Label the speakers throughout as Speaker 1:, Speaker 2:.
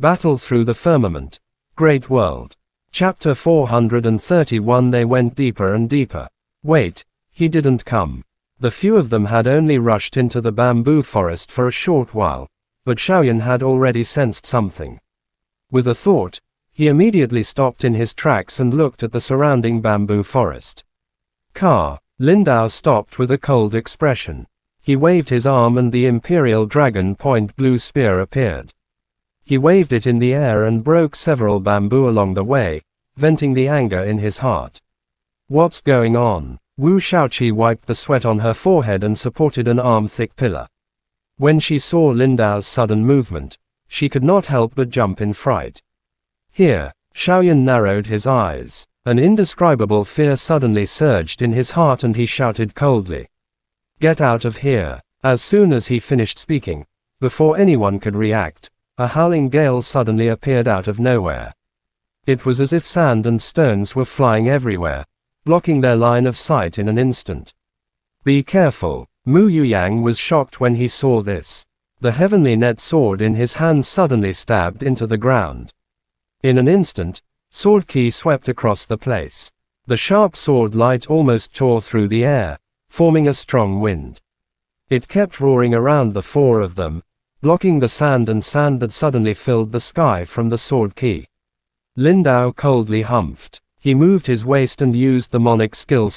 Speaker 1: Battle through the firmament. Great world. Chapter 431. They went deeper and deeper. Wait, he didn't come. The few of them had only rushed into the bamboo forest for a short while, but Xiaoyan had already sensed something. With a thought, he immediately stopped in his tracks and looked at the surrounding bamboo forest. Lindao stopped with a cold expression. He waved his arm and the Imperial Dragon Point blue spear appeared. He waved it in the air and broke several bamboo along the way, venting the anger in his heart. What's going on? Wu Shaoqi wiped the sweat on her forehead and supported an arm-thick pillar. When she saw Lindao's sudden movement, she could not help but jump in fright. Here, Xiaoyan narrowed his eyes. An indescribable fear suddenly surged in his heart and he shouted coldly, "Get out of here!" As soon as he finished speaking, before anyone could react, a howling gale suddenly appeared out of nowhere. It was as if sand and stones were flying everywhere, blocking their line of sight in an instant. Be careful! Mu Yuyang was shocked when he saw this. The heavenly net sword in his hand suddenly stabbed into the ground. In an instant, sword ki swept across the place. The sharp sword light almost tore through the air, forming a strong wind. It kept roaring around the four of them, blocking the sand that suddenly filled the sky from the sword ki. Lindao coldly humphed. He moved his waist and used the monic skill,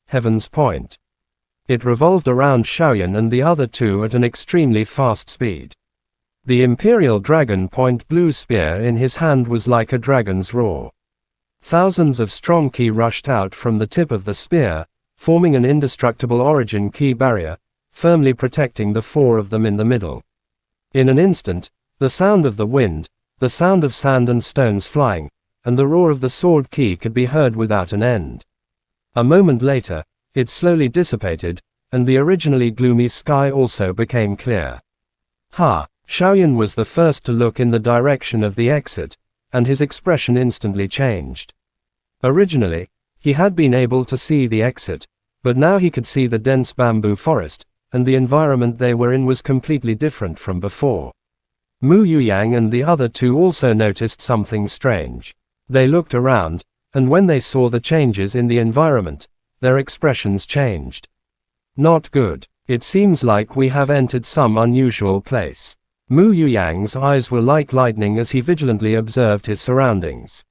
Speaker 1: Heaven's Point. It revolved around Xiaoyan and the other two at an extremely fast speed. The Imperial Dragon Point blue spear in his hand was like a dragon's roar. Thousands of strong ki rushed out from the tip of the spear, forming an indestructible origin ki barrier, firmly protecting the four of them in the middle. In an instant, the sound of the wind, the sound of sand and stones flying, and the roar of the sword ki could be heard without an end. A moment later, it slowly dissipated, and the originally gloomy sky also became clear. Xiaoyan was the first to look in the direction of the exit, and his expression instantly changed. Originally, he had been able to see the exit, but now he could see the dense bamboo forest, and the environment they were in was completely different from before. Mu Yuyang and the other two also noticed something strange. They looked around, and when they saw the changes in the environment, their expressions changed. Not good. It seems like we have entered some unusual place. Mu Yuyang's eyes were like lightning as he vigilantly observed his surroundings.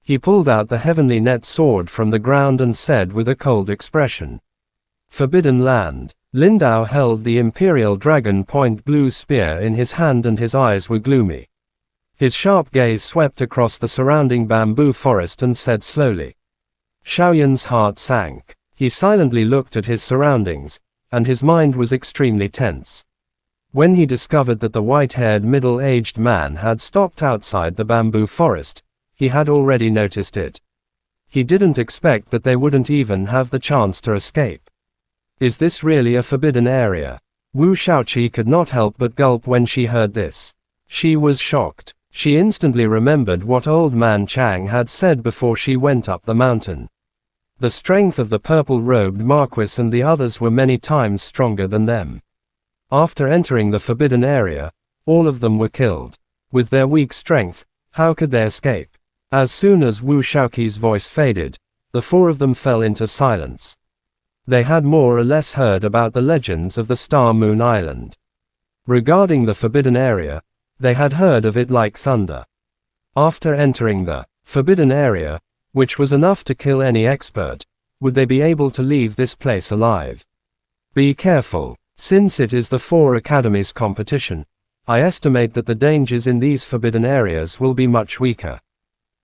Speaker 1: He pulled out the heavenly net sword from the ground and said with a cold expression, "Forbidden Land." Lindao held the Imperial Dragon Point blue spear in his hand and his eyes were gloomy. His sharp gaze swept across the surrounding bamboo forest and said slowly. Xiaoyan's heart sank. He silently looked at his surroundings, and his mind was extremely tense. When he discovered that the white-haired middle-aged man had stopped outside the bamboo forest, he had already noticed it. He didn't expect that they wouldn't even have the chance to escape. Is this really a forbidden area? Wu Shaoqi could not help but gulp when she heard this. She was shocked. She instantly remembered what old man Chang had said before she went up the mountain. The strength of the purple-robed Marquis and the others were many times stronger than them. After entering the forbidden area, all of them were killed. With their weak strength, how could they escape? As soon as Wu Shaoqi's voice faded, the four of them fell into silence. They had more or less heard about the legends of the Star Moon Island. Regarding the forbidden area, they had heard of it like thunder. After entering the forbidden area, which was enough to kill any expert, would they be able to leave this place alive? Be careful. Since it is the 4 academies competition, I estimate that the dangers in these forbidden areas will be much weaker.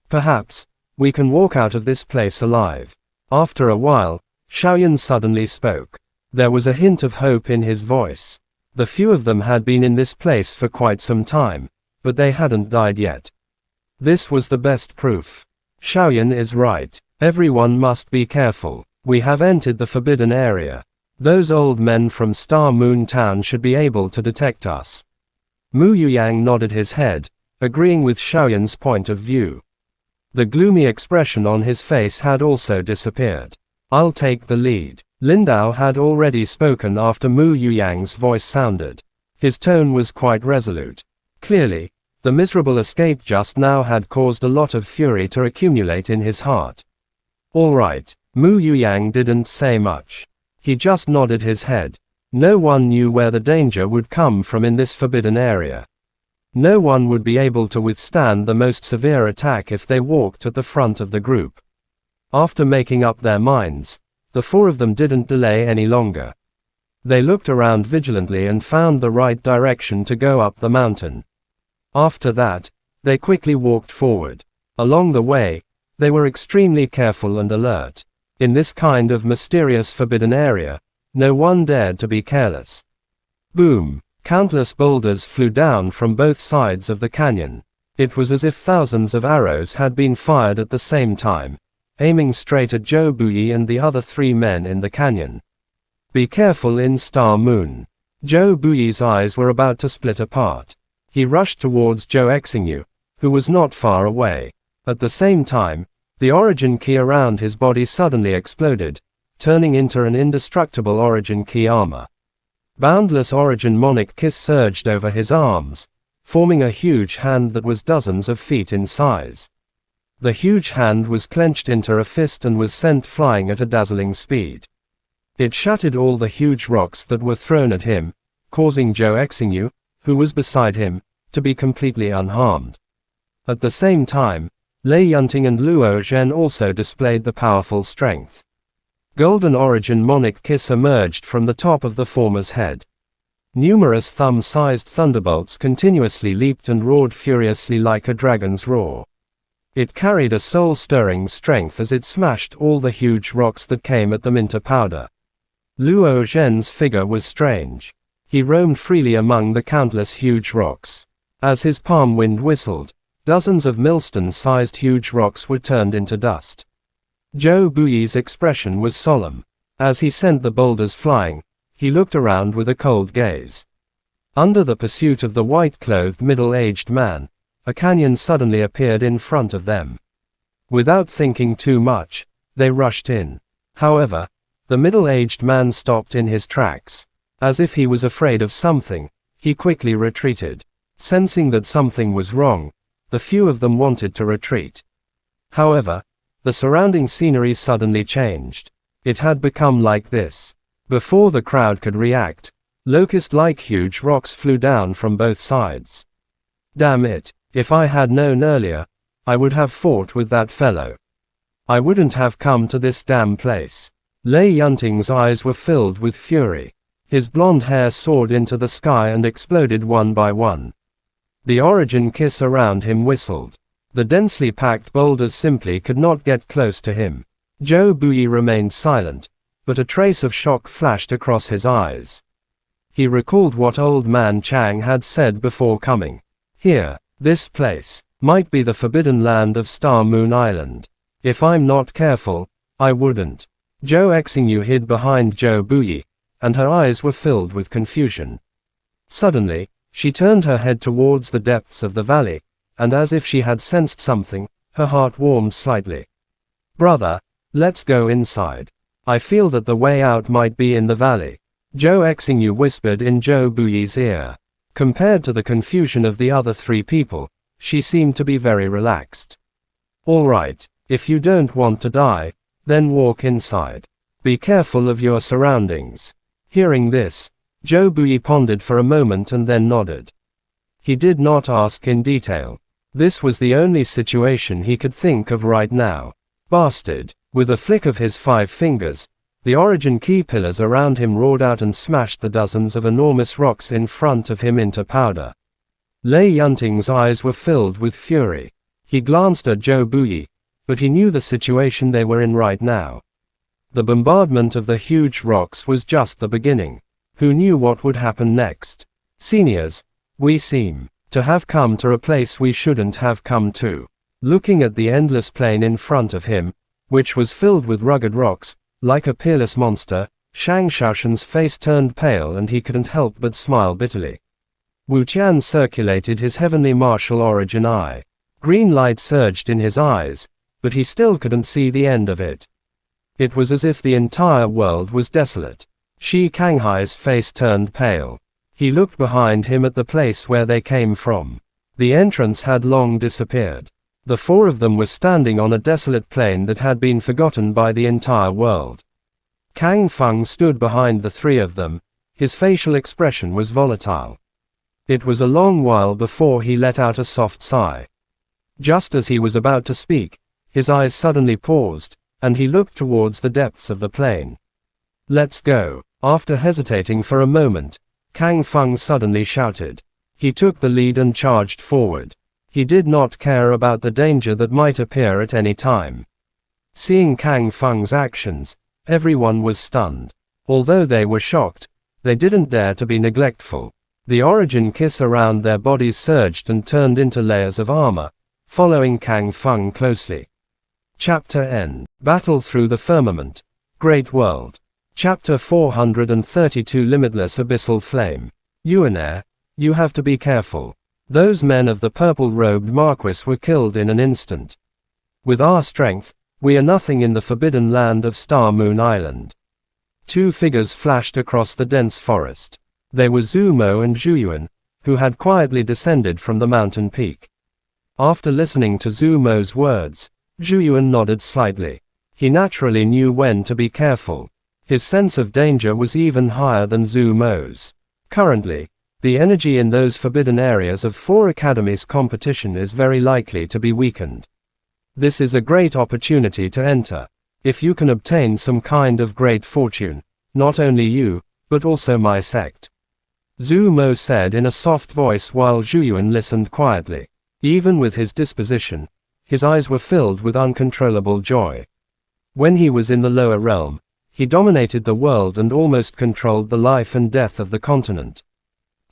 Speaker 1: Perhaps, we can walk out of this place alive. After a while, Xiaoyan suddenly spoke. There was a hint of hope in his voice. The few of them had been in this place for quite some time, but they hadn't died yet. This was the best proof. Xiaoyan is right. Everyone must be careful. We have entered the forbidden area. Those old men from Star Moon Town should be able to detect us. Mu Yuyang nodded his head, agreeing with Xiaoyan's point of view. The gloomy expression on his face had also disappeared. I'll take the lead. Lindao had already spoken after Mu Yuyang's voice sounded. His tone was quite resolute. Clearly, The miserable escape just now had caused a lot of fury to accumulate in his heart. All right. Mu Yuyang didn't say much. He just nodded his head. No one knew where the danger would come from in this forbidden area. No one would be able to withstand the most severe attack if they walked at the front of the group. After making up their minds, the four of them didn't delay any longer. They looked around vigilantly and found the right direction to go up the mountain. After that, they quickly walked forward. Along the way, they were extremely careful and alert. In this kind of mysterious forbidden area, no one dared to be careless. Boom! Countless boulders flew down from both sides of the canyon. It was as if thousands of arrows had been fired at the same time, aiming straight at Zhou Buyi and the other three men in the canyon. Be careful in Star Moon. Zhou Buyi's eyes were about to split apart. He rushed towards Zhou Exingyu, who was not far away. At the same time, the origin key around his body suddenly exploded, turning into an indestructible origin key armor. Boundless origin monic kiss surged over his arms, forming a huge hand that was dozens of feet in size. The huge hand was clenched into a fist and was sent flying at a dazzling speed. It shattered all the huge rocks that were thrown at him, causing Zhou Exingyu, who was beside him, to be completely unharmed. At the same time, Lei Yunting and Luo Zhen also displayed the powerful strength. Golden origin monic kiss emerged from the top of the former's head. Numerous thumb-sized thunderbolts continuously leaped and roared furiously like a dragon's roar. It carried a soul-stirring strength as it smashed all the huge rocks that came at them into powder. Luo Zhen's figure was strange. He roamed freely among the countless huge rocks. As his palm wind whistled, dozens of millstone-sized huge rocks were turned into dust. Zhou Buyi's expression was solemn. As he sent the boulders flying, he looked around with a cold gaze. Under the pursuit of the white-clothed middle-aged man, a canyon suddenly appeared in front of them. Without thinking too much, they rushed in. However, the middle-aged man stopped in his tracks. As if he was afraid of something, he quickly retreated. Sensing that something was wrong, the few of them wanted to retreat. However, the surrounding scenery suddenly changed. It had become like this. Before the crowd could react, locust-like huge rocks flew down from both sides. Damn it, if I had known earlier, I would have fought with that fellow. I wouldn't have come to this damn place. Lei Yunting's eyes were filled with fury. His blonde hair soared into the sky and exploded one by one. The origin kiss around him whistled. The densely packed boulders simply could not get close to him. Zhou Buyi remained silent, but a trace of shock flashed across his eyes. He recalled what old man Chang had said before coming. Here, this place, might be the forbidden land of Star Moon Island. If I'm not careful, I wouldn't. Zhou Exingyu hid behind Zhou Buyi, and her eyes were filled with confusion. Suddenly, she turned her head towards the depths of the valley, and as if she had sensed something, her heart warmed slightly. Brother, let's go inside. I feel that the way out might be in the valley. Zhou Exingyu whispered in Zhou Buyi's ear. Compared to the confusion of the other three people, she seemed to be very relaxed. All right, if you don't want to die, then walk inside. Be careful of your surroundings. Hearing this, Zhou Buyi pondered for a moment and then nodded. He did not ask in detail. This was the only situation he could think of right now. Bastard! With a flick of his 5 fingers, the origin key pillars around him roared out and smashed the dozens of enormous rocks in front of him into powder. Lei Yunting's eyes were filled with fury. He glanced at Zhou Buyi, but he knew the situation they were in right now. The bombardment of the huge rocks was just the beginning. Who knew what would happen next? Seniors, we seem to have come to a place we shouldn't have come to. Looking at the endless plain in front of him, which was filled with rugged rocks, like a peerless monster, Shang Shaoshan's face turned pale and he couldn't help but smile bitterly. Wu Qian circulated his heavenly martial origin eye. Green light surged in his eyes, but he still couldn't see the end of it. It was as if the entire world was desolate. Shi Kanghai's face turned pale. He looked behind him at the place where they came from. The entrance had long disappeared. The four of them were standing on a desolate plain that had been forgotten by the entire world. Kang Feng stood behind the three of them. His facial expression was volatile. It was a long while before he let out a soft sigh. Just as he was about to speak, his eyes suddenly paused, and he looked towards the depths of the plain. "Let's go." After hesitating for a moment, Kang Feng suddenly shouted. He took the lead and charged forward. He did not care about the danger that might appear at any time. Seeing Kang Feng's actions, everyone was stunned. Although they were shocked, they didn't dare to be neglectful. The origin kiss around their bodies surged and turned into layers of armor, following Kang Feng closely. Chapter N. Battle Through the Firmament. Great World. Chapter 432 Limitless Abyssal Flame. Yuanair, you have to be careful. Those men of the purple-robed Marquis were killed in an instant. With our strength, we are nothing in the forbidden land of Star Moon Island. Two figures flashed across the dense forest. They were Zhu Mo and Zhu Yuan, who had quietly descended from the mountain peak. After listening to Zhu Mo's words, Zhu Yuan nodded slightly. He naturally knew when to be careful. His sense of danger was even higher than Zhu Mo's. Currently, the energy in those forbidden areas of 4 academies' competition is very likely to be weakened. This is a great opportunity to enter. If you can obtain some kind of great fortune, not only you, but also my sect. Zhu Mo said in a soft voice while Zhu Yuan listened quietly. Even with his disposition, his eyes were filled with uncontrollable joy. When he was in the lower realm, he dominated the world and almost controlled the life and death of the continent.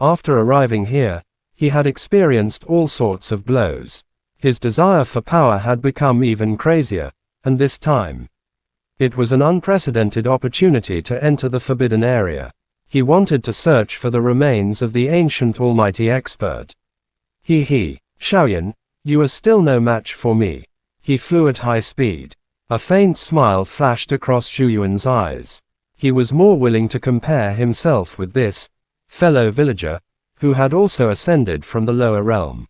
Speaker 1: After arriving here, he had experienced all sorts of blows. His desire for power had become even crazier, and this time, it was an unprecedented opportunity to enter the forbidden area. He wanted to search for the remains of the ancient almighty expert. Xiaoyan, you are still no match for me. He flew at high speed. A faint smile flashed across Zhu Yuan's eyes. He was more willing to compare himself with this fellow villager, who had also ascended from the lower realm.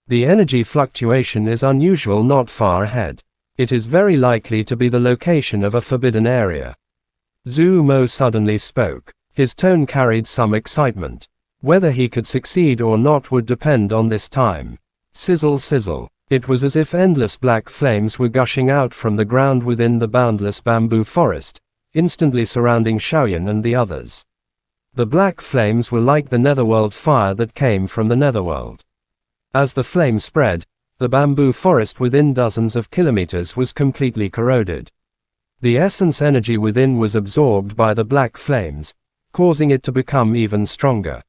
Speaker 1: The energy fluctuation is unusual not far ahead. It is very likely to be the location of a forbidden area. Zhu Mo suddenly spoke. His tone carried some excitement. Whether he could succeed or not would depend on this time. Sizzle sizzle. It was as if endless black flames were gushing out from the ground within the boundless bamboo forest, instantly surrounding Xiaoyan and the others. The black flames were like the netherworld fire that came from the netherworld. As the flame spread, the bamboo forest within dozens of kilometers was completely corroded. The essence energy within was absorbed by the black flames, causing it to become even stronger.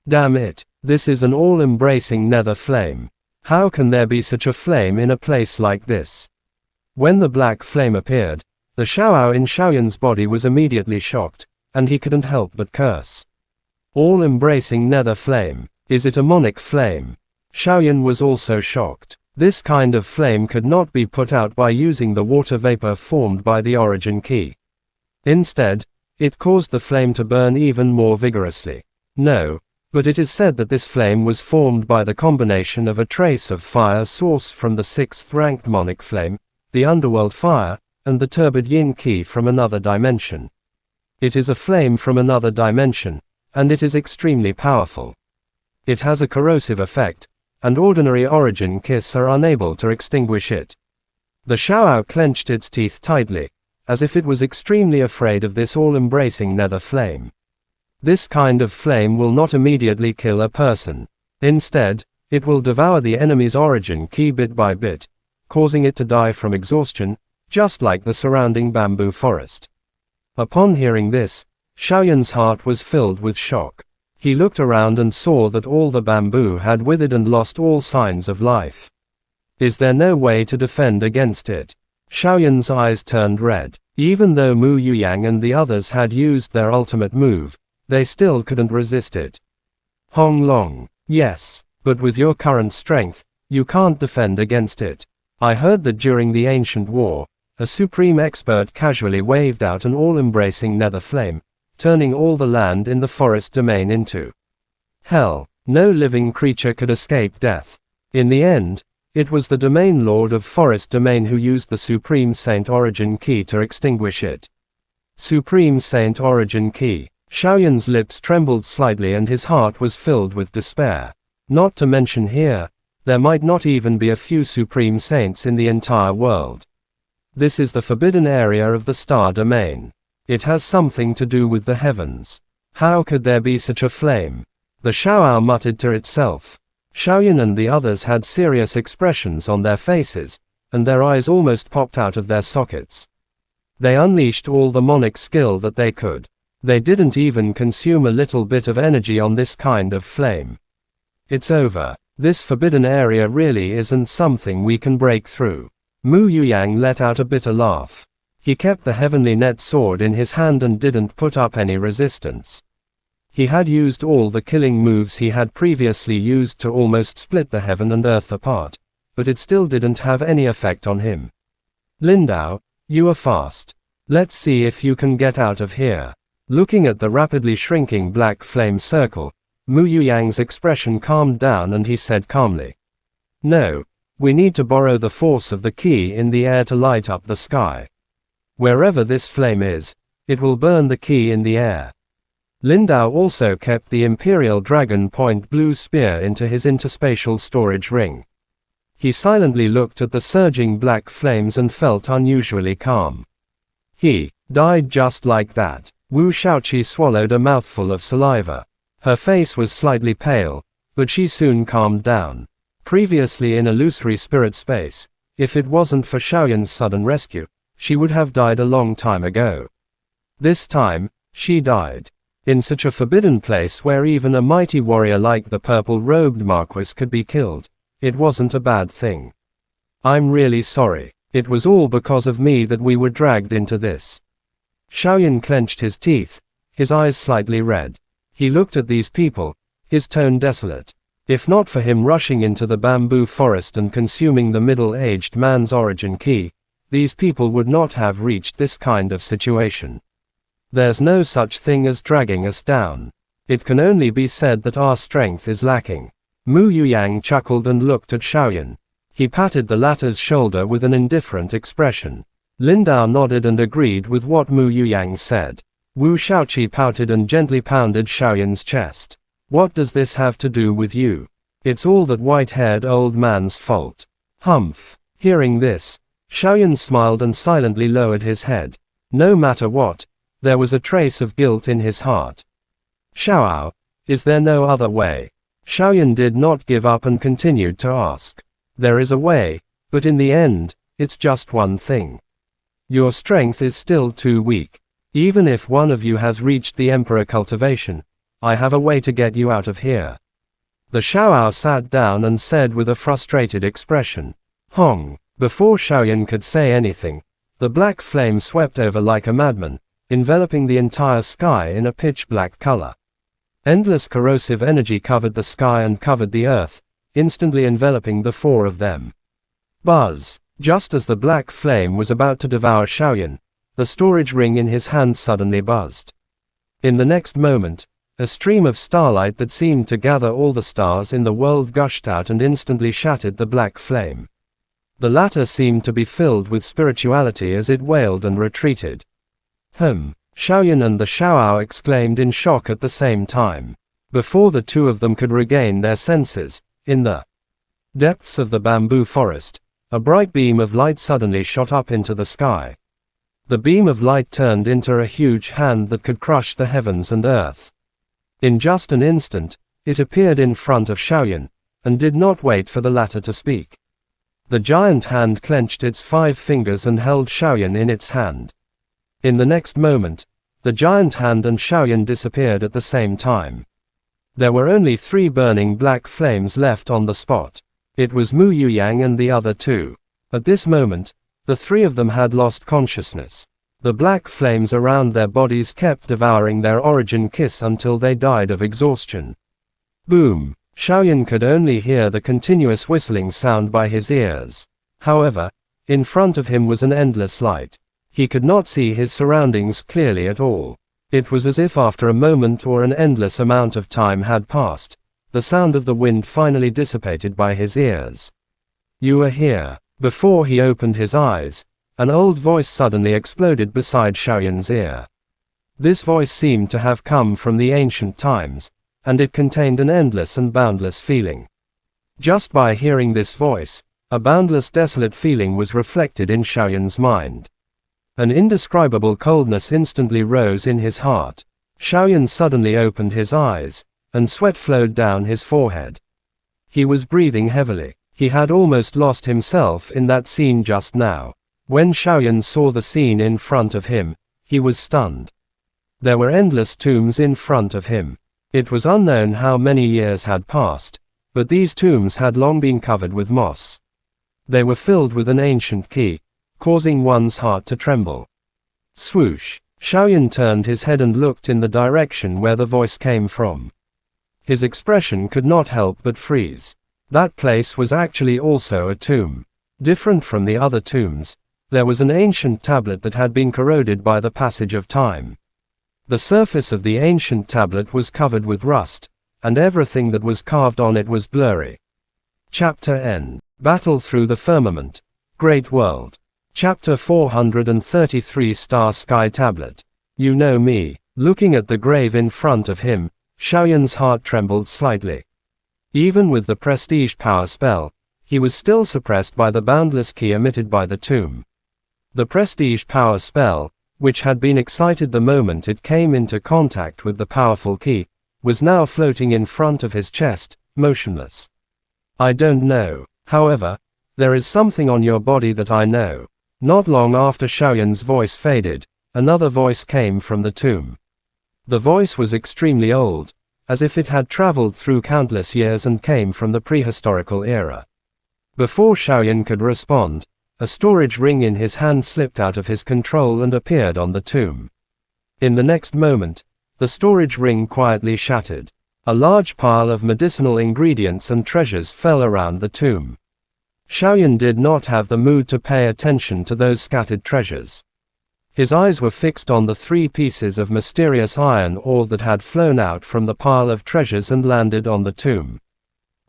Speaker 1: Damn it, this is an all-embracing nether flame. How can there be such a flame in a place like this? When the black flame appeared, the Xiaoao in Xiaoyan's body was immediately shocked, and he couldn't help but curse. All-embracing nether flame. Is it a monic flame? Xiaoyan was also shocked. This kind of flame could not be put out by using the water vapor formed by the origin key. Instead, it caused the flame to burn even more vigorously. No, but it is said that this flame was formed by the combination of a trace of fire sourced from the 6th-ranked monic flame, the underworld fire, and the turbid yin key from another dimension. It is a flame from another dimension, and it is extremely powerful. It has a corrosive effect, and ordinary origin kiss are unable to extinguish it. The Xiaoao clenched its teeth tightly, as if it was extremely afraid of this all-embracing nether flame. This kind of flame will not immediately kill a person. Instead, it will devour the enemy's origin key bit by bit, causing it to die from exhaustion, just like the surrounding bamboo forest. Upon hearing this, Xiaoyan's heart was filled with shock. He looked around and saw that all the bamboo had withered and lost all signs of life. Is there no way to defend against it? Xiaoyan's eyes turned red. Even though Mu Yuyang and the others had used their ultimate move, they still couldn't resist it. Hong Long. Yes, but with your current strength, you can't defend against it. I heard that during the ancient war, a supreme expert casually waved out an all-embracing nether flame, turning all the land in the forest domain into hell. No living creature could escape death. In the end, it was the domain lord of Forest Domain who used the Supreme Saint Origin Key to extinguish it. Supreme Saint Origin Key. Xiaoyan's lips trembled slightly and his heart was filled with despair. Not to mention here, there might not even be a few Supreme Saints in the entire world. This is the forbidden area of the Star Domain. It has something to do with the heavens. How could there be such a flame? The Xiaoao muttered to itself. Xiaoyan and the others had serious expressions on their faces, and their eyes almost popped out of their sockets. They unleashed all the monic skill that they could. They didn't even consume a little bit of energy on this kind of flame. It's over. This forbidden area really isn't something we can break through. Mu Yuyang let out a bitter laugh. He kept the heavenly net sword in his hand and didn't put up any resistance. He had used all the killing moves he had previously used to almost split the heaven and earth apart, but it still didn't have any effect on him. Lindao, you are fast. Let's see if you can get out of here. Looking at the rapidly shrinking black flame circle, Mu Yuyang's expression calmed down and he said calmly. No, we need to borrow the force of the key in the air to light up the sky. Wherever this flame is, it will burn the key in the air. Lindao also kept the Imperial Dragon Point blue spear into his interspatial storage ring. He silently looked at the surging black flames and felt unusually calm. He died just like that. Wu Shaoqi swallowed a mouthful of saliva. Her face was slightly pale, but she soon calmed down. Previously in illusory spirit space, if it wasn't for Xiaoyan's sudden rescue, she would have died a long time ago. This time, she died. In such a forbidden place where even a mighty warrior like the purple-robed Marquis could be killed, it wasn't a bad thing. I'm really sorry. It was all because of me that we were dragged into this. Xiaoyan clenched his teeth, his eyes slightly red. He looked at these people, his tone desolate. If not for him rushing into the bamboo forest and consuming the middle-aged man's origin key, these people would not have reached this kind of situation. There's no such thing as dragging us down. It can only be said that our strength is lacking. Mu Yuyang chuckled and looked at Xiaoyan. He patted the latter's shoulder with an indifferent expression. Lindao nodded and agreed with what Mu Yuyang said. Wu Shaoqi pouted and gently pounded Xiaoyan's chest. What does this have to do with you? It's all that white-haired old man's fault. Humph. Hearing this, Xiaoyan smiled and silently lowered his head. No matter what, there was a trace of guilt in his heart. Xiaoao, is there no other way? Xiaoyan did not give up and continued to ask. There is a way, but in the end, it's just one thing. Your strength is still too weak. Even if one of you has reached the Emperor cultivation, I have a way to get you out of here. The Xiaoao sat down and said with a frustrated expression. Hong. Before Xiaoyan could say anything, the black flame swept over like a madman, enveloping the entire sky in a pitch-black color. Endless corrosive energy covered the sky and covered the earth, instantly enveloping the four of them. Buzz. Just as the black flame was about to devour Xiaoyan, the storage ring in his hand suddenly buzzed. In the next moment, a stream of starlight that seemed to gather all the stars in the world gushed out and instantly shattered the black flame. The latter seemed to be filled with spirituality as it wailed and retreated. Xiaoyan and the Xiaoao exclaimed in shock at the same time. Before the two of them could regain their senses, in the depths of the bamboo forest, a bright beam of light suddenly shot up into the sky. The beam of light turned into a huge hand that could crush the heavens and earth. In just an instant, it appeared in front of Xiaoyan, and did not wait for the latter to speak. The giant hand clenched its 5 fingers and held Xiaoyan in its hand. In the next moment, the giant hand and Xiaoyan disappeared at the same time. There were only 3 burning black flames left on the spot. It was Mu Yuyang and the other 2. At this moment, the 3 of them had lost consciousness. The black flames around their bodies kept devouring their origin kiss until they died of exhaustion. Boom! Xiaoyan could only hear the continuous whistling sound by his ears. However, in front of him was an endless light. He could not see his surroundings clearly at all. It was as if after a moment or an endless amount of time had passed, the sound of the wind finally dissipated by his ears. "You are here." Before he opened his eyes, an old voice suddenly exploded beside Xiaoyan's ear. This voice seemed to have come from the ancient times, and it contained an endless and boundless feeling. Just by hearing this voice, a boundless desolate feeling was reflected in Xiaoyan's mind. An indescribable coldness instantly rose in his heart. Xiaoyan suddenly opened his eyes, and sweat flowed down his forehead. He was breathing heavily. He had almost lost himself in that scene just now. When Xiaoyan saw the scene in front of him, he was stunned. There were endless tombs in front of him. It was unknown how many years had passed, but these tombs had long been covered with moss. They were filled with an ancient key, causing one's heart to tremble. Swoosh! Xiaoyan turned his head and looked in the direction where the voice came from. His expression could not help but freeze. That place was actually also a tomb. Different from the other tombs, there was an ancient tablet that had been corroded by the passage of time. The surface of the ancient tablet was covered with rust, and everything that was carved on it was blurry. Chapter N. Battle Through the Firmament. Great World. Chapter 433 Star Sky Tablet. You know me. Looking at the grave in front of him, Xiaoyan's heart trembled slightly. Even with the prestige power spell, he was still suppressed by the boundless key emitted by the tomb. The prestige power spell, which had been excited the moment it came into contact with the powerful key, was now floating in front of his chest, motionless. I don't know. However, there is something on your body that I know. Not long after Xiaoyan's voice faded, another voice came from the tomb. The voice was extremely old, as if it had traveled through countless years and came from the prehistorical era. Before Xiaoyan could respond, a storage ring in his hand slipped out of his control and appeared on the tomb. In the next moment, the storage ring quietly shattered. A large pile of medicinal ingredients and treasures fell around the tomb. Xiaoyan did not have the mood to pay attention to those scattered treasures. His eyes were fixed on the 3 pieces of mysterious iron ore that had flown out from the pile of treasures and landed on the tomb.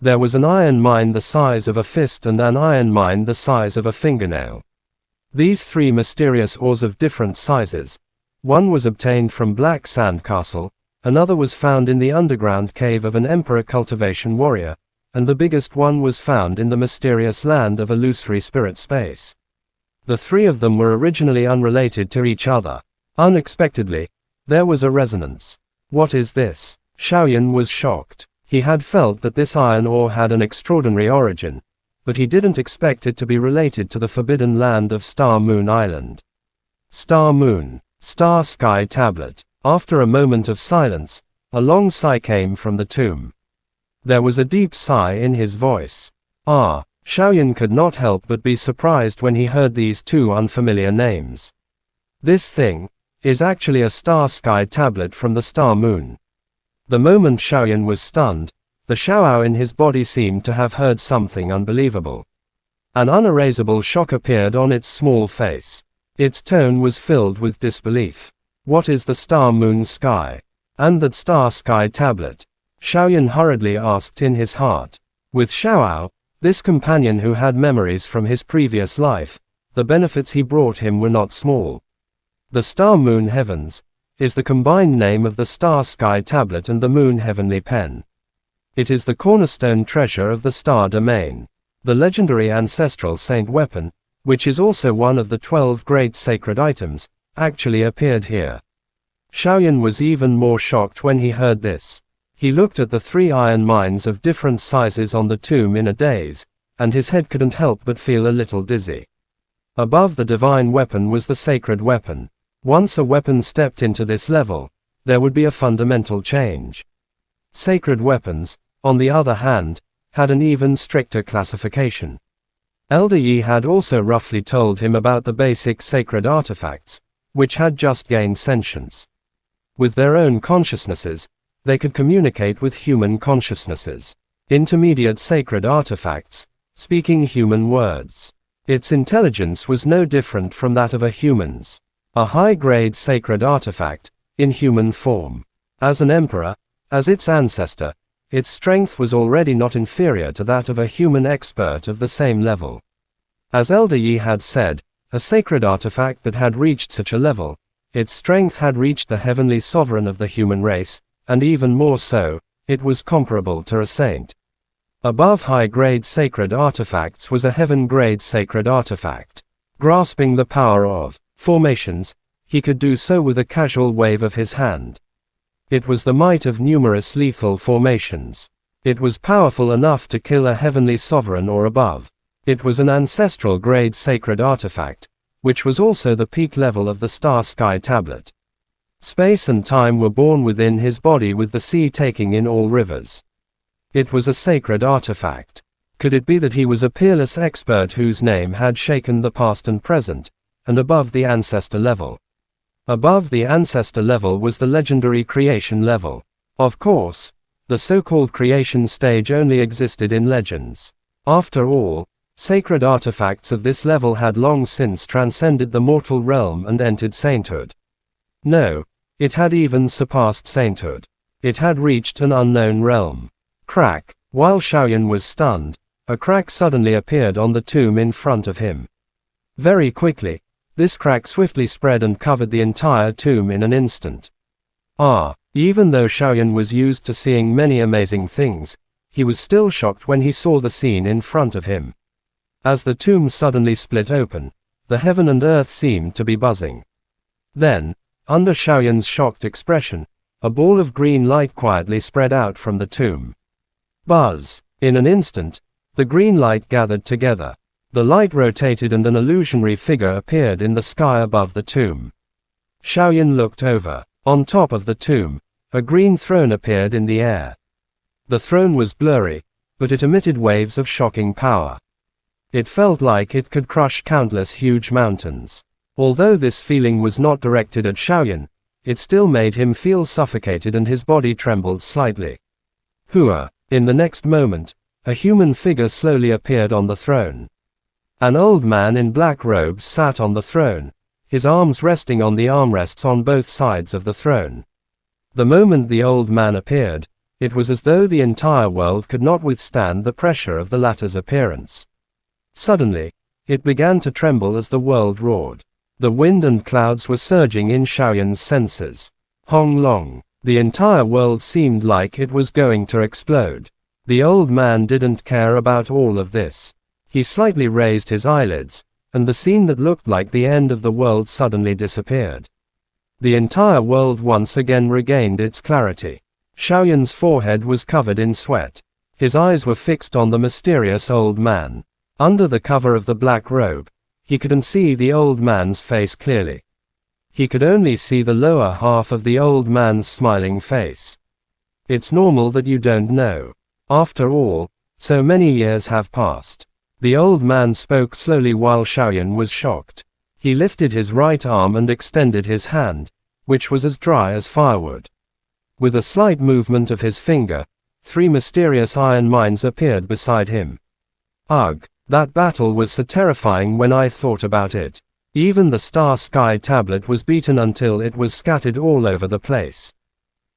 Speaker 1: There was an iron mine the size of a fist and an iron mine the size of a fingernail. These 3 mysterious ores of different sizes. One was obtained from Black Sand Castle, another was found in the underground cave of an emperor cultivation warrior, and the biggest one was found in the mysterious land of illusory spirit space. The 3 of them were originally unrelated to each other. Unexpectedly, there was a resonance. What is this? Xiaoyan was shocked. He had felt that this iron ore had an extraordinary origin, but he didn't expect it to be related to the forbidden land of Star Moon Island. Star Moon, Star Sky Tablet. After a moment of silence, a long sigh came from the tomb. There was a deep sigh in his voice. Ah, Xiaoyan could not help but be surprised when he heard these 2 unfamiliar names. This thing is actually a Star Sky Tablet from the Star Moon. The moment Xiaoyan was stunned, the Xiaoao in his body seemed to have heard something unbelievable. An unerasable shock appeared on its small face. Its tone was filled with disbelief. What is the Star Moon Sky? And that Star Sky Tablet? Xiaoyan hurriedly asked in his heart. With Xiaoao, this companion who had memories from his previous life, the benefits he brought him were not small. The Star Moon Heavens is the combined name of the Star Sky Tablet and the Moon Heavenly Pen. It is the cornerstone treasure of the Star Domain. The legendary ancestral saint weapon, which is also one of the 12 great sacred items, actually appeared here. Xiaoyan was even more shocked when he heard this. He looked at the 3 iron mines of different sizes on the tomb in a daze, and his head couldn't help but feel a little dizzy. Above the divine weapon was the sacred weapon. Once a weapon stepped into this level, there would be a fundamental change. Sacred weapons, on the other hand, had an even stricter classification. Elder Yi had also roughly told him about the basic sacred artifacts, which had just gained sentience. With their own consciousnesses, they could communicate with human consciousnesses. Intermediate sacred artifacts, speaking human words. Its intelligence was no different from that of a human's. A high-grade sacred artifact, in human form. As an emperor, as its ancestor, its strength was already not inferior to that of a human expert of the same level. As Elder Yi had said, a sacred artifact that had reached such a level, its strength had reached the heavenly sovereign of the human race, and even more so, it was comparable to a saint. Above high-grade sacred artifacts was a heaven-grade sacred artifact. Grasping the power of formations, he could do so with a casual wave of his hand. It was the might of numerous lethal formations. It was powerful enough to kill a heavenly sovereign or above. It was an ancestral-grade sacred artifact, which was also the peak level of the Star Sky Tablet. Space and time were born within his body, with the sea taking in all rivers. It was a sacred artifact. Could it be that he was a peerless expert whose name had shaken the past and present, and above the ancestor level? Above the ancestor level was the legendary creation level. Of course, the so-called creation stage only existed in legends. After all, sacred artifacts of this level had long since transcended the mortal realm and entered sainthood. No, it had even surpassed sainthood. It had reached an unknown realm. Crack. While Xiaoyan was stunned, a crack suddenly appeared on the tomb in front of him. Very quickly, this crack swiftly spread and covered the entire tomb in an instant. Even though Xiaoyan was used to seeing many amazing things, he was still shocked when he saw the scene in front of him. As the tomb suddenly split open, the heaven and earth seemed to be buzzing. Then, under Xiaoyan's shocked expression, a ball of green light quietly spread out from the tomb. Buzz! In an instant, the green light gathered together. The light rotated and an illusionary figure appeared in the sky above the tomb. Xiaoyan looked over. On top of the tomb, a green throne appeared in the air. The throne was blurry, but it emitted waves of shocking power. It felt like it could crush countless huge mountains. Although this feeling was not directed at Xiaoyan, it still made him feel suffocated and his body trembled slightly. Hua! In the next moment, a human figure slowly appeared on the throne. An old man in black robes sat on the throne, his arms resting on the armrests on both sides of the throne. The moment the old man appeared, it was as though the entire world could not withstand the pressure of the latter's appearance. Suddenly, it began to tremble as the world roared. The wind and clouds were surging in Xiaoyan's senses. Hong Long. The entire world seemed like it was going to explode. The old man didn't care about all of this. He slightly raised his eyelids, and the scene that looked like the end of the world suddenly disappeared. The entire world once again regained its clarity. Xiaoyan's forehead was covered in sweat. His eyes were fixed on the mysterious old man. Under the cover of the black robe, he couldn't see the old man's face clearly. He could only see the lower half of the old man's smiling face. It's normal that you don't know. After all, so many years have passed. The old man spoke slowly while Xiaoyan was shocked. He lifted his right arm and extended his hand, which was as dry as firewood. With a slight movement of his finger, 3 mysterious iron mines appeared beside him. Ugh, that battle was so terrifying when I thought about it. Even the Star Sky Tablet was beaten until it was scattered all over the place.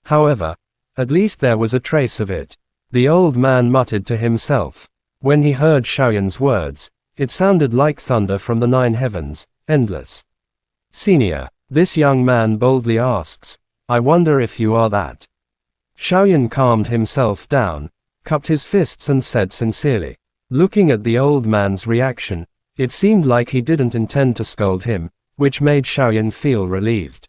Speaker 1: However, at least there was a trace of it. The old man muttered to himself. When he heard Xiaoyan's words, it sounded like thunder from the 9 heavens, endless. Senior, this young man boldly asks, I wonder if you are that. Xiaoyan calmed himself down, cupped his fists and said sincerely. Looking at the old man's reaction, it seemed like he didn't intend to scold him, which made Xiaoyan feel relieved.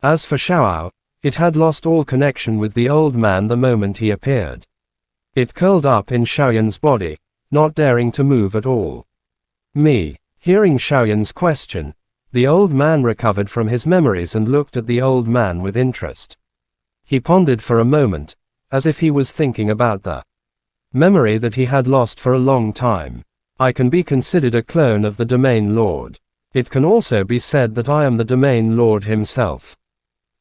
Speaker 1: As for Xiaoao, it had lost all connection with the old man the moment he appeared. It curled up in Xiaoyan's body, not daring to move at all. Me. Hearing Xiaoyan's question, the old man recovered from his memories and looked at the old man with interest. He pondered for a moment, as if he was thinking about the memory that he had lost for a long time. I can be considered a clone of the Domain Lord. It can also be said that I am the Domain Lord himself.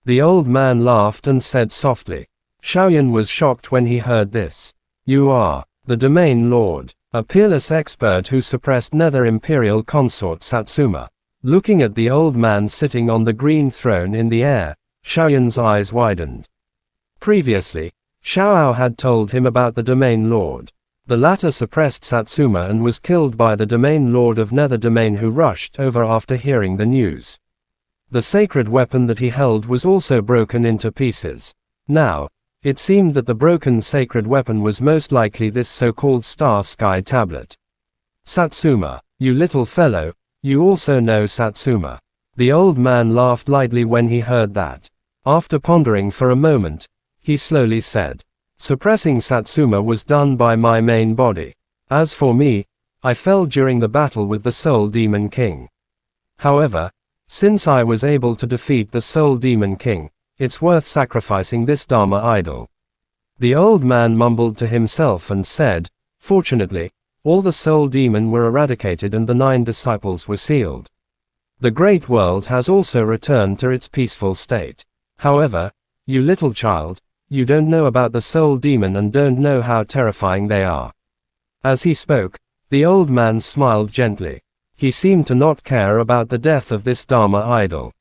Speaker 1: The old man laughed and said softly. Xiaoyan was shocked when he heard this. You are the Domain Lord, a peerless expert who suppressed Nether Imperial Consort Satsuma. Looking at the old man sitting on the green throne in the air, Xiaoyan's eyes widened. Previously, Xiao had told him about the Domain Lord. The latter suppressed Satsuma and was killed by the Domain Lord of Nether Domain, who rushed over after hearing the news. The sacred weapon that he held was also broken into pieces. Now, it seemed that the broken sacred weapon was most likely this so-called Star Sky Tablet. Satsuma, you little fellow, you also know Satsuma. The old man laughed lightly when he heard that. After pondering for a moment, he slowly said, suppressing Satsuma was done by my main body. As for me, I fell during the battle with the Soul Demon King. However, since I was able to defeat the Soul Demon King, it's worth sacrificing this Dharma idol. The old man mumbled to himself and said, fortunately, all the soul demon were eradicated and the 9 disciples were sealed. The great world has also returned to its peaceful state. However, you little child, you don't know about the soul demon and don't know how terrifying they are. As he spoke, the old man smiled gently. He seemed to not care about the death of this Dharma idol.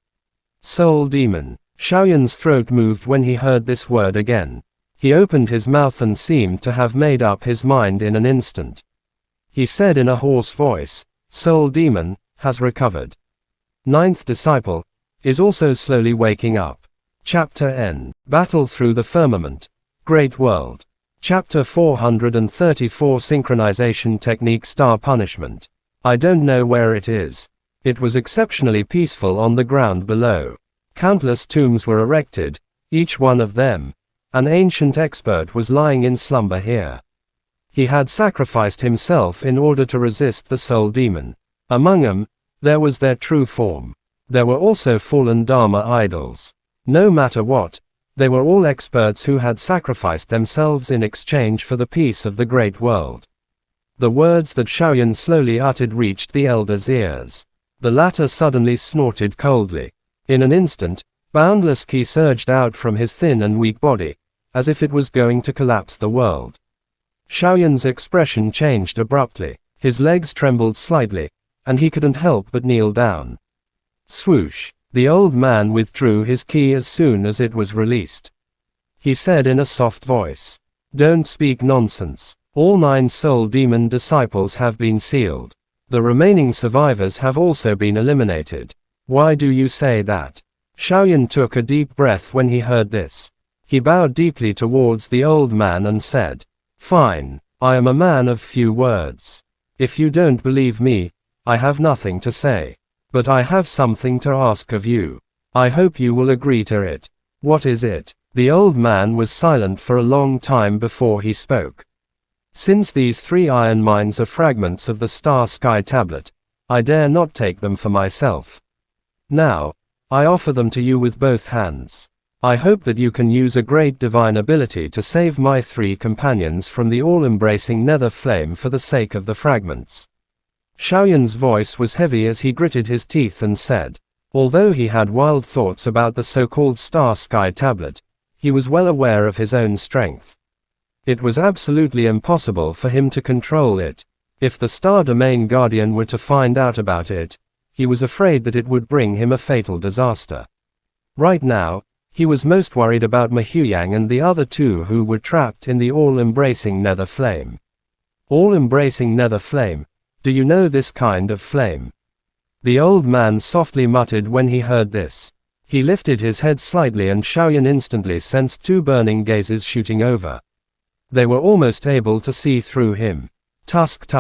Speaker 1: Soul demon. Xiaoyan's throat moved when he heard this word again. He opened his mouth and seemed to have made up his mind in an instant. He said in a hoarse voice, Soul demon has recovered. 9th disciple is also slowly waking up. Chapter N. Battle Through the Firmament. Great World. Chapter 434 Synchronization Technique Star Punishment. I don't know where it is. It was exceptionally peaceful on the ground below. Countless tombs were erected, each one of them. An ancient expert was lying in slumber here. He had sacrificed himself in order to resist the soul demon. Among them, there was their true form. There were also fallen Dharma idols. No matter what, they were all experts who had sacrificed themselves in exchange for the peace of the great world. The words that Xiaoyan slowly uttered reached the elder's ears. The latter suddenly snorted coldly. In an instant, boundless qi surged out from his thin and weak body, as if it was going to collapse the world. Xiaoyan's expression changed abruptly. His legs trembled slightly, and he couldn't help but kneel down. Swoosh! The old man withdrew his qi as soon as it was released. He said in a soft voice, don't speak nonsense. All 9 soul demon disciples have been sealed. The remaining survivors have also been eliminated. Why do you say that? Xiaoyan took a deep breath when he heard this. He bowed deeply towards the old man and said, fine, I am a man of few words. If you don't believe me, I have nothing to say. But I have something to ask of you. I hope you will agree to it. What is it? The old man was silent for a long time before he spoke. Since these 3 iron mines are fragments of the Star Sky Tablet, I dare not take them for myself. Now, I offer them to you with both hands. I hope that you can use a great divine ability to save my 3 companions from the all-embracing nether flame for the sake of the fragments. Xiaoyan's voice was heavy as he gritted his teeth and said, although he had wild thoughts about the so-called Star Sky Tablet, he was well aware of his own strength. It was absolutely impossible for him to control it. If the Star Domain Guardian were to find out about it, he was afraid that it would bring him a fatal disaster. Right now, he was most worried about Mahuyang and the other 2 who were trapped in the all-embracing nether flame. All-embracing nether flame. Do you know this kind of flame? The old man softly muttered when he heard this. He lifted his head slightly and Xiaoyan instantly sensed 2 burning gazes shooting over. They were almost able to see through him. Tusk,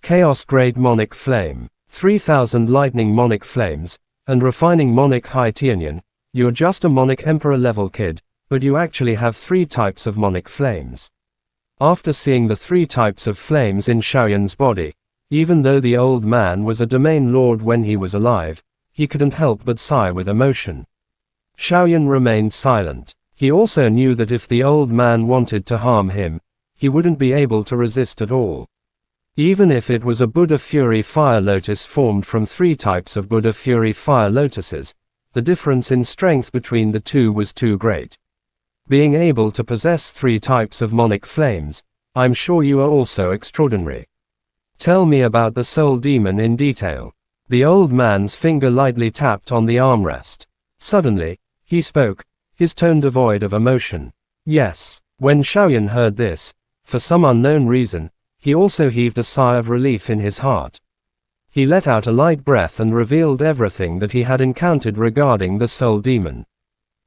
Speaker 1: Chaos Great Monic Flame, 3000 Lightning Monic Flames, and Refining Monic High Tianyan. You're just a Monic Emperor level kid, but you actually have 3 types of Monic Flames. After seeing the 3 types of flames in Xiaoyan's body, even though the old man was a domain lord when he was alive, he couldn't help but sigh with emotion. Xiaoyan remained silent. He also knew that if the old man wanted to harm him, he wouldn't be able to resist at all. Even if it was a Buddha Fury Fire Lotus formed from 3 types of Buddha Fury Fire Lotuses, the difference in strength between the 2 was too great. Being able to possess 3 types of Monic Flames, I'm sure you are also extraordinary. Tell me about the soul demon in detail. The old man's finger lightly tapped on the armrest. Suddenly, he spoke, his tone devoid of emotion. Yes, When Xiaoyan heard this, for some unknown reason, he also heaved a sigh of relief in his heart. He let out a light breath and revealed everything that he had encountered regarding the soul demon.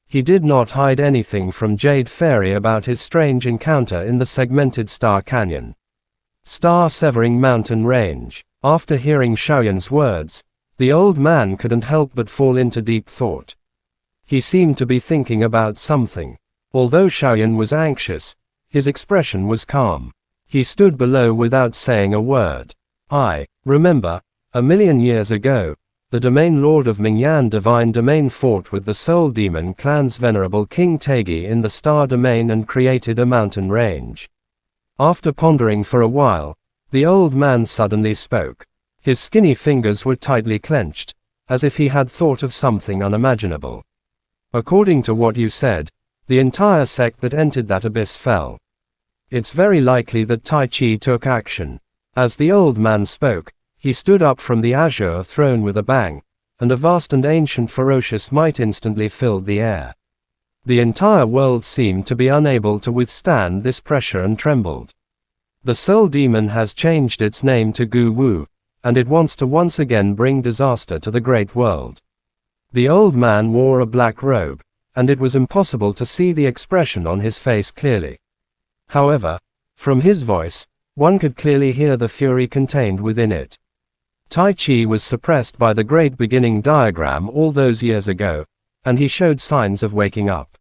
Speaker 1: He did not hide anything from Jade Fairy about his strange encounter in the segmented Star Canyon. Star-severing mountain range. After hearing Xiaoyan's words, the old man couldn't help but fall into deep thought. He seemed to be thinking about something. Although Xiaoyan was anxious, his expression was calm. He stood below without saying a word. I remember, 1,000,000 years ago, the domain lord of Mingyan Divine Domain fought with the Soul Demon clan's venerable King Tegi in the Star Domain and created a mountain range. After pondering for a while, the old man suddenly spoke. His skinny fingers were tightly clenched, as if he had thought of something unimaginable. According to what you said, the entire sect that entered that abyss fell. It's very likely that Tai Chi took action. As the old man spoke, he stood up from the azure throne with a bang, and a vast and ancient ferocious might instantly filled the air. The entire world seemed to be unable to withstand this pressure and trembled. The Soul Demon has changed its name to Gu Wu, and it wants to once again bring disaster to the great world. The old man wore a black robe, and it was impossible to see the expression on his face clearly. However, from his voice, one could clearly hear the fury contained within it. Tai Chi was suppressed by the great beginning diagram all those years ago, and he showed signs of waking up.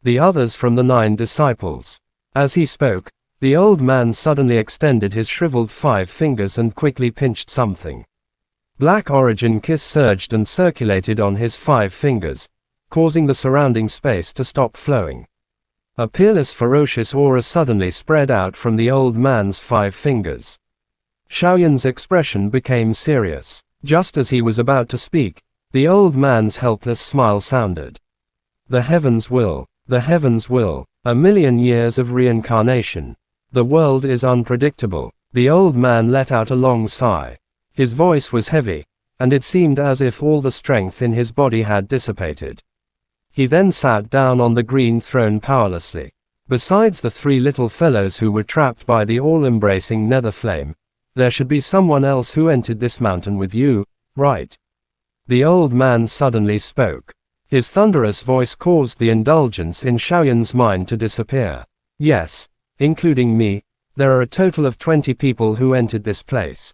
Speaker 1: The others from the 9 disciples. As he spoke, the old man suddenly extended his shriveled 5 fingers and quickly pinched something. Black origin kiss surged and circulated on his 5 fingers, causing the surrounding space to stop flowing. A peerless ferocious aura suddenly spread out from the old man's 5 fingers. Xiaoyan's expression became serious. Just as he was about to speak, the old man's helpless smile sounded. The heavens will. The heavens will. 1,000,000 years of reincarnation. The world is unpredictable. The old man let out a long sigh. His voice was heavy, and it seemed as if all the strength in his body had dissipated. He then sat down on the green throne powerlessly. Besides the 3 little fellows who were trapped by the all-embracing nether flame, there should be someone else who entered this mountain with you, right? The old man suddenly spoke. His thunderous voice caused the indulgence in Xiaoyan's mind to disappear. Yes, including me, there are a total of 20 people who entered this place.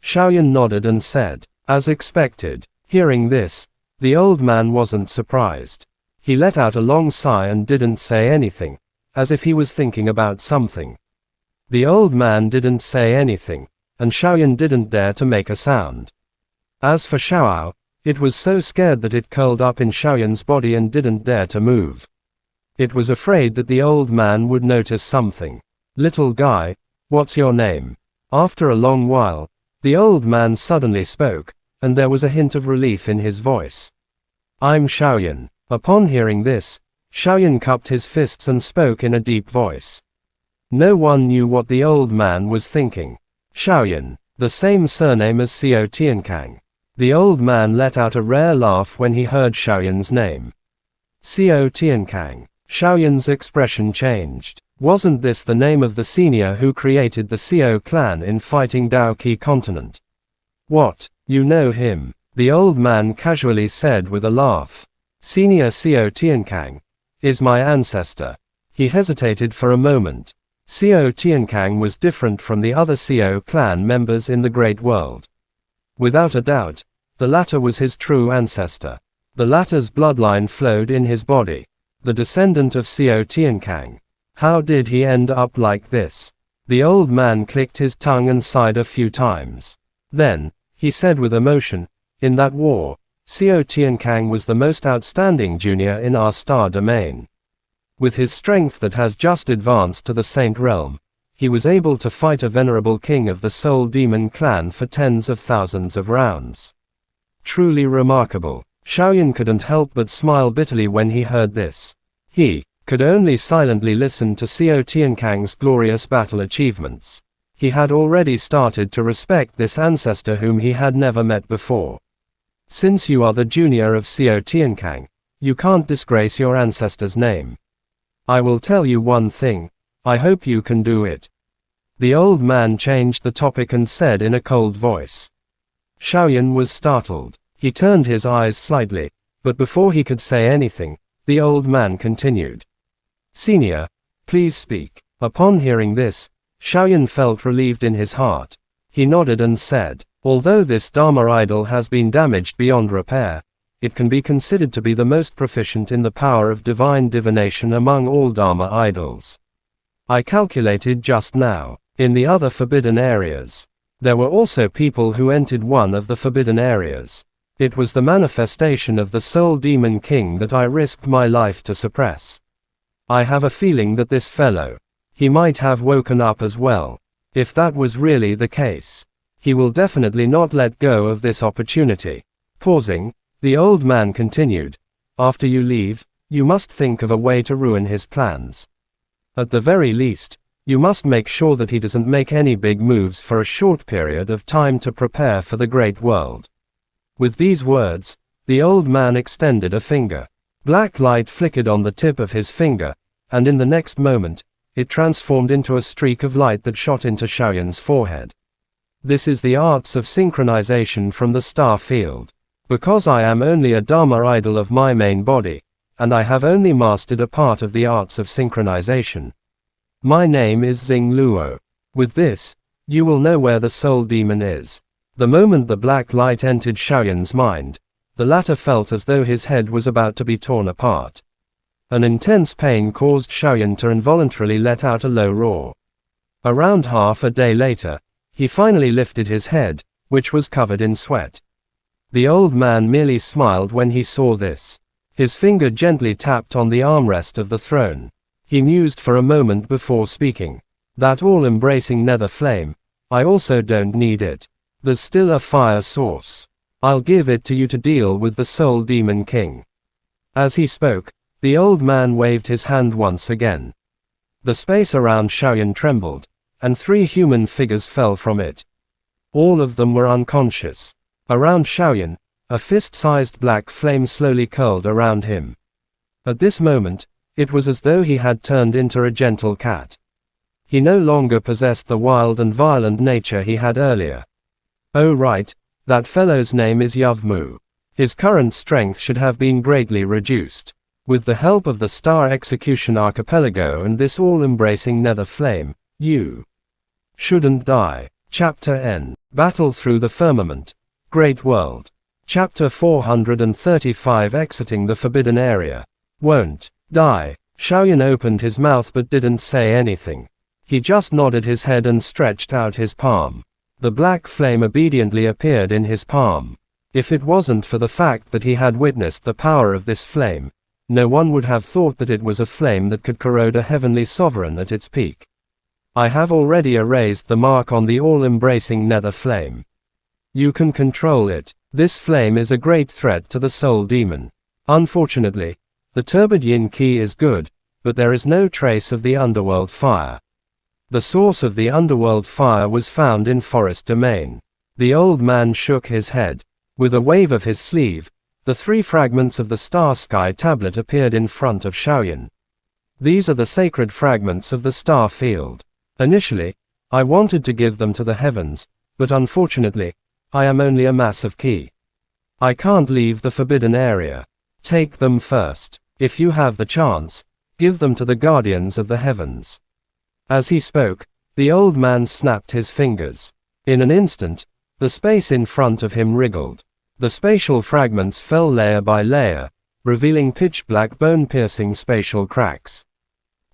Speaker 1: Xiaoyan nodded and said, as expected. Hearing this, the old man wasn't surprised. He let out a long sigh and didn't say anything, as if he was thinking about something. The old man didn't say anything, and Xiaoyan didn't dare to make a sound. As for Xiaoao, it was so scared that it curled up in Xiaoyan's body and didn't dare to move. It was afraid that the old man would notice something. Little guy, what's your name? After a long while, the old man suddenly spoke, and there was a hint of relief in his voice. I'm Xiaoyan. Upon hearing this, Xiaoyan cupped his fists and spoke in a deep voice. No one knew what the old man was thinking. Xiaoyan, the same surname as Xiao Tiankang. The old man let out a rare laugh when he heard Xiaoyan's name. Xiao Tiankang. Xiaoyan's expression changed. Wasn't this the name of the senior who created the Xiao clan in fighting Daoqi continent? What, you know him? The old man casually said with a laugh. Senior Xiao Tiankang is my ancestor. He hesitated for a moment. Xiao Tiankang was different from the other Xiao clan members in the Great World. Without a doubt, the latter was his true ancestor. The latter's bloodline flowed in his body. The descendant of Xiao Tiankang. How did he end up like this? The old man clicked his tongue and sighed a few times. Then, he said with emotion, in that war, Xiao Tiankang was the most outstanding junior in our star domain. With his strength that has just advanced to the Saint Realm, he was able to fight a venerable king of the Soul Demon clan for tens of thousands of rounds. Truly remarkable. Xiaoyan couldn't help but smile bitterly when he heard this. He could only silently listen to Xiao Tiankang's glorious battle achievements. He had already started to respect this ancestor whom he had never met before. Since you are the junior of Xiao Tiankang, you can't disgrace your ancestor's name. I will tell you one thing. I hope you can do it. The old man changed the topic and said in a cold voice. Xiaoyan was startled. He turned his eyes slightly, but before he could say anything, the old man continued. Senior, please speak. Upon hearing this, Xiaoyan felt relieved in his heart. He nodded and said, although this Dharma idol has been damaged beyond repair, it can be considered to be the most proficient in the power of divine divination among all Dharma idols. I calculated just now, in the other forbidden areas. There were also people who entered one of the forbidden areas. It was the manifestation of the Soul Demon King that I risked my life to suppress. I have a feeling that this fellow, he might have woken up as well. If that was really the case, he will definitely not let go of this opportunity. Pausing, the old man continued, after you leave, you must think of a way to ruin his plans. At the very least, you must make sure that he doesn't make any big moves for a short period of time to prepare for the great world. With these words, the old man extended a finger. Black light flickered on the tip of his finger, and in the next moment, it transformed into a streak of light that shot into Xiaoyan's forehead. This is the arts of synchronization from the star field. Because I am only a Dharma idol of my main body, and I have only mastered a part of the arts of synchronization. My name is Xing Luo. With this, you will know where the soul demon is. The moment the black light entered Xiaoyan's mind, the latter felt as though his head was about to be torn apart. An intense pain caused Xiaoyan to involuntarily let out a low roar. Around half a day later, he finally lifted his head, which was covered in sweat. The old man merely smiled when he saw this. His finger gently tapped on the armrest of the throne. He mused for a moment before speaking. That all-embracing nether flame, I also don't need it. There's still a fire source. I'll give it to you to deal with the Soul Demon King. As he spoke, the old man waved his hand once again. The space around Xiaoyan trembled, and 3 human figures fell from it. All of them were unconscious. Around Xiaoyan, a fist-sized black flame slowly curled around him. At this moment, it was as though he had turned into a gentle cat. He no longer possessed the wild and violent nature he had earlier. Oh right, that fellow's name is Yavmu. His current strength should have been greatly reduced. With the help of the Star Execution Archipelago and this all-embracing nether flame, you shouldn't die. Chapter N. Battle Through the Firmament. Great World. Chapter 435 Exiting the Forbidden Area. Won't die. Xiaoyan opened his mouth but didn't say anything. He just nodded his head and stretched out his palm. The black flame obediently appeared in his palm. If it wasn't for the fact that he had witnessed the power of this flame, no one would have thought that it was a flame that could corrode a heavenly sovereign at its peak. I have already erased the mark on the all-embracing nether flame. You can control it. This flame is a great threat to the soul demon. Unfortunately, the turbid yin qi is good, but there is no trace of the underworld fire. The source of the underworld fire was found in Forest Domain. The old man shook his head. With a wave of his sleeve, the 3 fragments of the Star Sky Tablet appeared in front of Xiaoyan. These are the sacred fragments of the star field. Initially, I wanted to give them to the heavens, but unfortunately, I am only a mass of qi. I can't leave the forbidden area. Take them first. If you have the chance, give them to the guardians of the heavens. As he spoke, the old man snapped his fingers. In an instant, the space in front of him wriggled. The spatial fragments fell layer by layer, revealing pitch-black bone-piercing spatial cracks.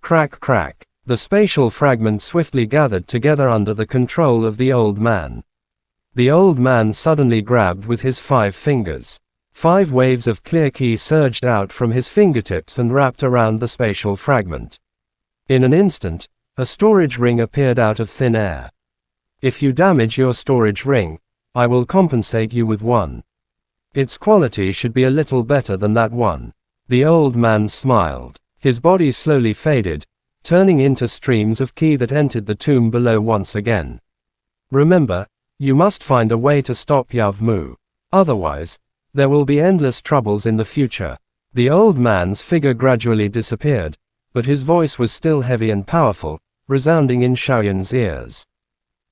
Speaker 1: Crack crack. The spatial fragments swiftly gathered together under the control of the old man. The old man suddenly grabbed with his 5 fingers. 5 waves of clear qi surged out from his fingertips and wrapped around the spatial fragment. In an instant, a storage ring appeared out of thin air. If you damage your storage ring, I will compensate you with 1. Its quality should be a little better than that one. The old man smiled. His body slowly faded, turning into streams of qi that entered the tomb below once again. Remember, you must find a way to stop Yavmu. Otherwise, there will be endless troubles in the future. The old man's figure gradually disappeared, but his voice was still heavy and powerful, resounding in Xiaoyan's ears.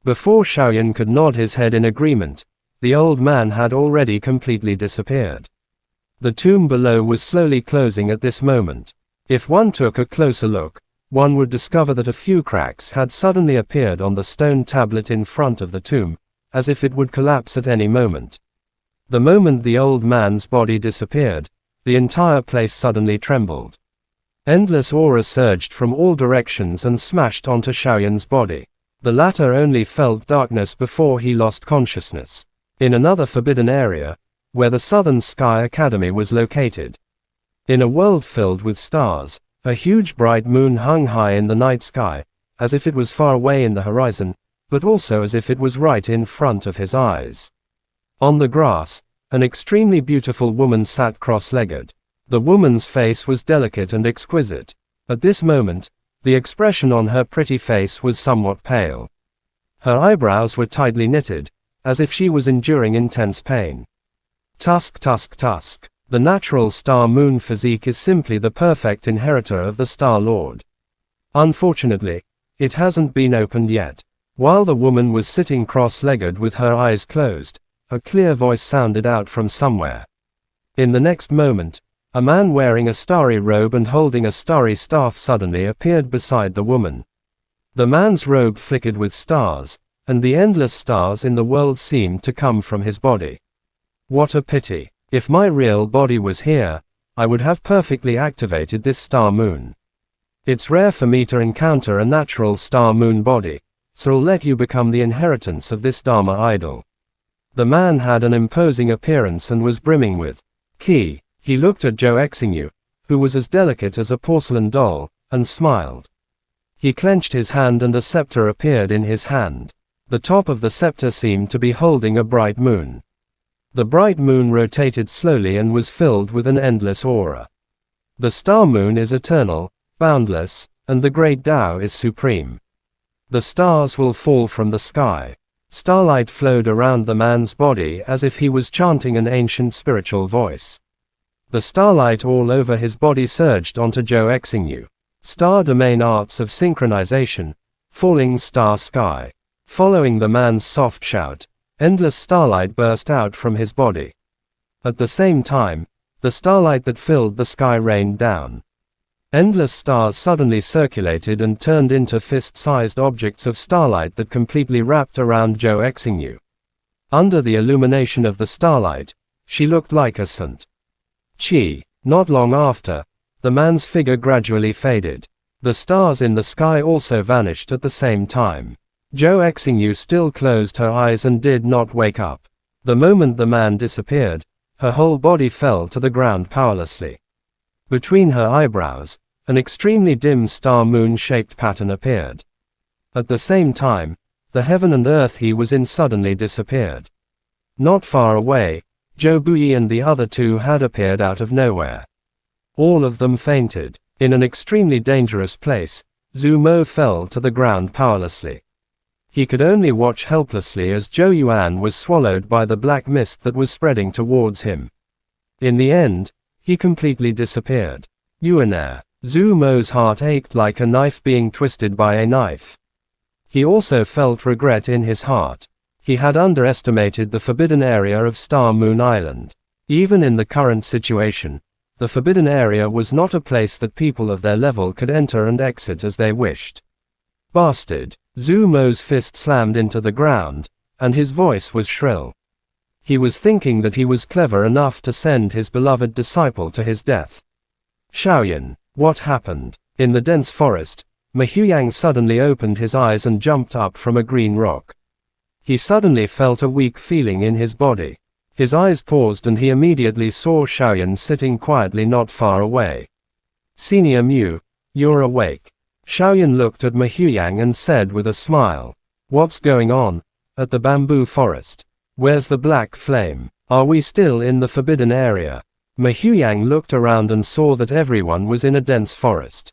Speaker 1: Before Xiaoyan could nod his head in agreement, the old man had already completely disappeared. The tomb below was slowly closing at this moment. If one took a closer look, one would discover that a few cracks had suddenly appeared on the stone tablet in front of the tomb, as if it would collapse at any moment. The moment the old man's body disappeared, the entire place suddenly trembled. Endless aura surged from all directions and smashed onto Xiaoyan's body. The latter only felt darkness before he lost consciousness. In another forbidden area, where the Southern Sky Academy was located. In a world filled with stars, a huge bright moon hung high in the night sky, as if it was far away in the horizon, but also as if it was right in front of his eyes. On the grass, an extremely beautiful woman sat cross-legged. The woman's face was delicate and exquisite. At this moment, the expression on her pretty face was somewhat pale. Her eyebrows were tightly knitted, as if she was enduring intense pain. Tusk, tusk, tusk. The natural star-moon physique is simply the perfect inheritor of the Star Lord. Unfortunately, it hasn't been opened yet. While the woman was sitting cross-legged with her eyes closed, a clear voice sounded out from somewhere. In the next moment, a man wearing a starry robe and holding a starry staff suddenly appeared beside the woman. The man's robe flickered with stars, and the endless stars in the world seemed to come from his body. What a pity. If my real body was here, I would have perfectly activated this star-moon. It's rare for me to encounter a natural star-moon body, so I'll let you become the inheritance of this Dharma idol. The man had an imposing appearance and was brimming with ki. He looked at Zhou Exingyu, who was as delicate as a porcelain doll, and smiled. He clenched his hand and a scepter appeared in his hand. The top of the scepter seemed to be holding a bright moon. The bright moon rotated slowly and was filled with an endless aura. The star moon is eternal, boundless, and the great Tao is supreme. The stars will fall from the sky. Starlight flowed around the man's body as if he was chanting an ancient spiritual voice. The starlight all over his body surged onto Zhou Exingyu. Star domain arts of synchronization, falling star sky. Following the man's soft shout, endless starlight burst out from his body. At the same time, the starlight that filled the sky rained down. Endless stars suddenly circulated and turned into fist-sized objects of starlight that completely wrapped around Zhou Exingyu. Under the illumination of the starlight, she looked like a saint. Chi. Not long after, the man's figure gradually faded. The stars in the sky also vanished at the same time. Zhou Exingyu still closed her eyes and did not wake up. The moment the man disappeared, her whole body fell to the ground powerlessly. Between her eyebrows, an extremely dim star-moon-shaped pattern appeared. At the same time, the heaven and earth he was in suddenly disappeared. Not far away, Zhou Buyi and the other two had appeared out of nowhere. All of them fainted. In an extremely dangerous place, Zhu Mo fell to the ground powerlessly. He could only watch helplessly as Zhou Yuan was swallowed by the black mist that was spreading towards him. In the end, he completely disappeared. Yuanair. Zhu Mo's heart ached like a knife being twisted by a knife. He also felt regret in his heart. He had underestimated the forbidden area of Star Moon Island. Even in the current situation, the forbidden area was not a place that people of their level could enter and exit as they wished. Bastard! Zhu Mo's fist slammed into the ground, and his voice was shrill. He was thinking that he was clever enough to send his beloved disciple to his death. Xiaoyan, what happened? In the dense forest, Mahuyang suddenly opened his eyes and jumped up from a green rock. He suddenly felt a weak feeling in his body. His eyes paused and he immediately saw Xiaoyan sitting quietly not far away. Senior Mu, you're awake. Xiaoyan looked at Mahuyang and said with a smile. What's going on? At the bamboo forest. Where's the black flame? Are we still in the forbidden area? Mahuyang looked around and saw that everyone was in a dense forest.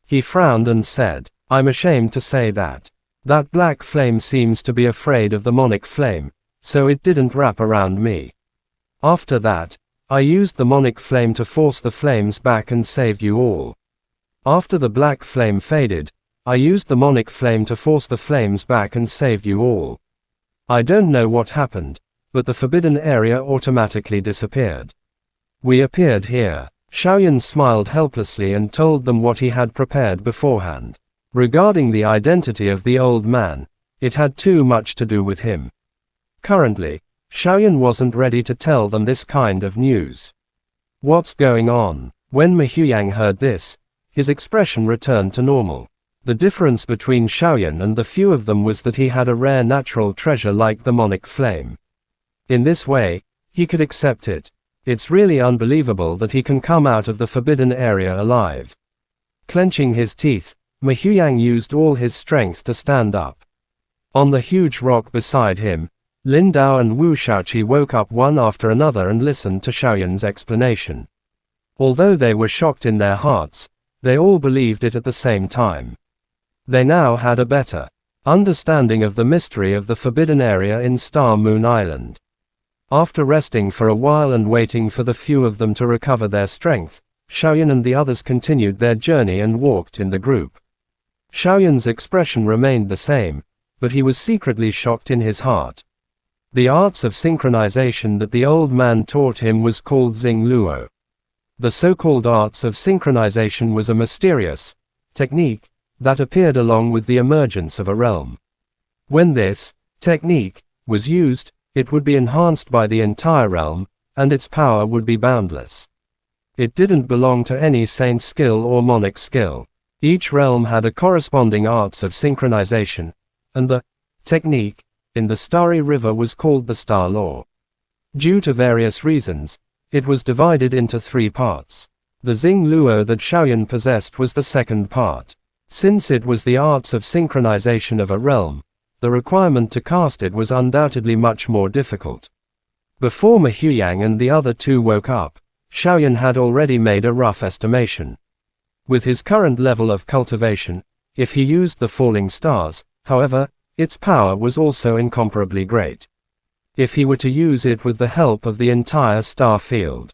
Speaker 1: He frowned and said, I'm ashamed to say that. That black flame seems to be afraid of the monic flame, so it didn't wrap around me. After that, I used the monic flame to force the flames back and saved you all. After the black flame faded, I used the monic flame to force the flames back and saved you all. I don't know what happened, but the forbidden area automatically disappeared. We appeared here. Xiaoyan smiled helplessly and told them what he had prepared beforehand. Regarding the identity of the old man, it had too much to do with him. Currently, Xiaoyan wasn't ready to tell them this kind of news. What's going on? When Mehuyang heard this, his expression returned to normal. The difference between Xiaoyan and the few of them was that he had a rare natural treasure like the monic flame. In this way, he could accept it. It's really unbelievable that he can come out of the forbidden area alive. Clenching his teeth, Mehuyang used all his strength to stand up. On the huge rock beside him, Lin Dao and Wu Shaoqi woke up one after another and listened to Xiaoyan's explanation. Although they were shocked in their hearts, they all believed it at the same time. They now had a better understanding of the mystery of the forbidden area in Star Moon Island. After resting for a while and waiting for the few of them to recover their strength, Xiaoyan and the others continued their journey and walked in the group. Xiaoyan's expression remained the same, but he was secretly shocked in his heart. The arts of synchronization that the old man taught him was called Xing Luo. The so-called arts of synchronization was a mysterious technique that appeared along with the emergence of a realm. When this technique was used, it would be enhanced by the entire realm, and its power would be boundless. It didn't belong to any saint skill or monic skill. Each realm had a corresponding arts of synchronization, and the technique in the starry river was called the Star Law. Due to various reasons, it was divided into 3 parts. The Xing Luo that Xiaoyan possessed was the second part. Since it was the arts of synchronization of a realm, the requirement to cast it was undoubtedly much more difficult. Before Mehuyang and the other 2 woke up, Xiaoyan had already made a rough estimation. With his current level of cultivation, if he used the falling stars, however, its power was also incomparably great. If he were to use it with the help of the entire star field,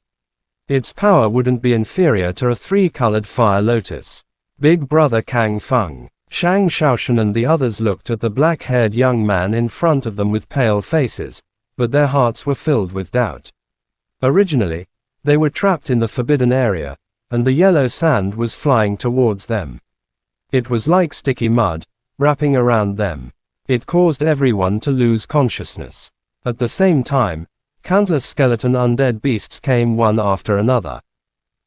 Speaker 1: its power wouldn't be inferior to a 3-colored fire lotus. Big brother Kang Feng, Shang Xiaoshan and the others looked at the black-haired young man in front of them with pale faces, but their hearts were filled with doubt. Originally, they were trapped in the forbidden area, and the yellow sand was flying towards them. It was like sticky mud, wrapping around them. It caused everyone to lose consciousness. At the same time, countless skeleton undead beasts came one after another.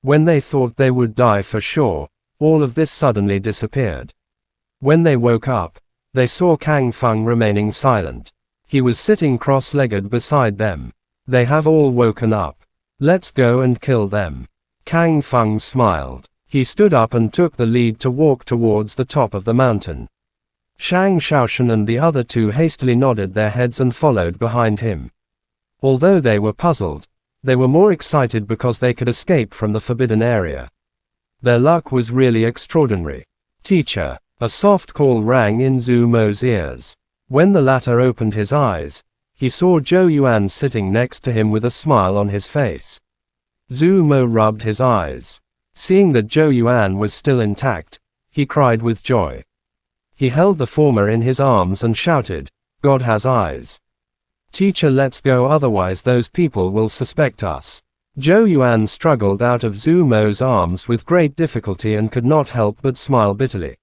Speaker 1: When they thought they would die for sure, all of this suddenly disappeared. When they woke up, they saw Kang Feng remaining silent. He was sitting cross-legged beside them. They have all woken up. Let's go and kill them. Kang Feng smiled. He stood up and took the lead to walk towards the top of the mountain. Shang Xiaoshan and the other 2 hastily nodded their heads and followed behind him. Although they were puzzled, they were more excited because they could escape from the forbidden area. Their luck was really extraordinary. Teacher, a soft call rang in Zhu Mo's ears. When the latter opened his eyes, he saw Zhou Yuan sitting next to him with a smile on his face. Zhu Mo rubbed his eyes. Seeing that Zhou Yuan was still intact, he cried with joy. He held the former in his arms and shouted, "God has eyes. Teacher, let's go, otherwise those people will suspect us." Zhou Yuan struggled out of Zhu Mo's arms with great difficulty and could not help but smile bitterly.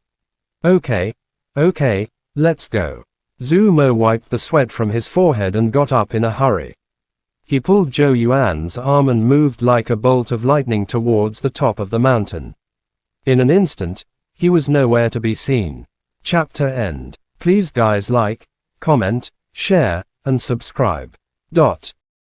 Speaker 1: Okay, let's go." Zhu Mo wiped the sweat from his forehead and got up in a hurry. He pulled Zhou Yuan's arm and moved like a bolt of lightning towards the top of the mountain. In an instant, he was nowhere to be seen. Chapter end. Please guys like, comment, share, and subscribe.